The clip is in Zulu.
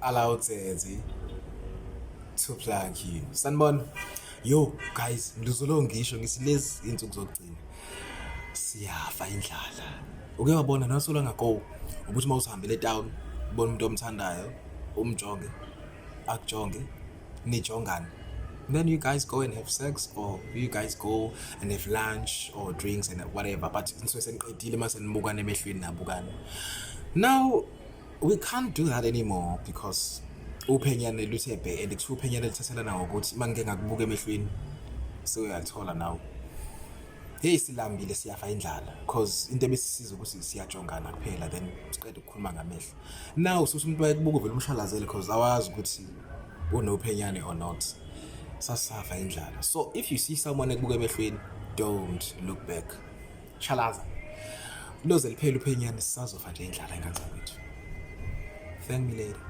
Allow Daddzy to plug you. Sanibona. Yo guys, ngiluzolo ngisho ngisilezi insuku zokugcina. Siyafa indlala. Uke wabona nasola ngago ukuthi mawusihambeleetown, ubona umuntu omthandayo, umjonge, akujonge, nijongane. Then you guys go and have sex, or you guys go and have lunch or drinks and whatever. But now we can't do that anymore because uphenyane luthebe and kuphenyane lithathelana ngokuthi mangike ngakubuka emehlweni sewuyalithola now. Hey silambile siyafa indlala because into ebesisiza ukuthi siyajongana kuphela then siqeda ukukhuluma ngamehlo. Now usuthi umuntu bayekubuka vele umshalazele because awazi ukuthi unophenyane or not. Sasafa indlala. So if you see someone ekubuka emehlweni, don't look back. Shalaza. Loze liphela uphenyane sisazofa nje indlala engathi kwethu. Thank me later.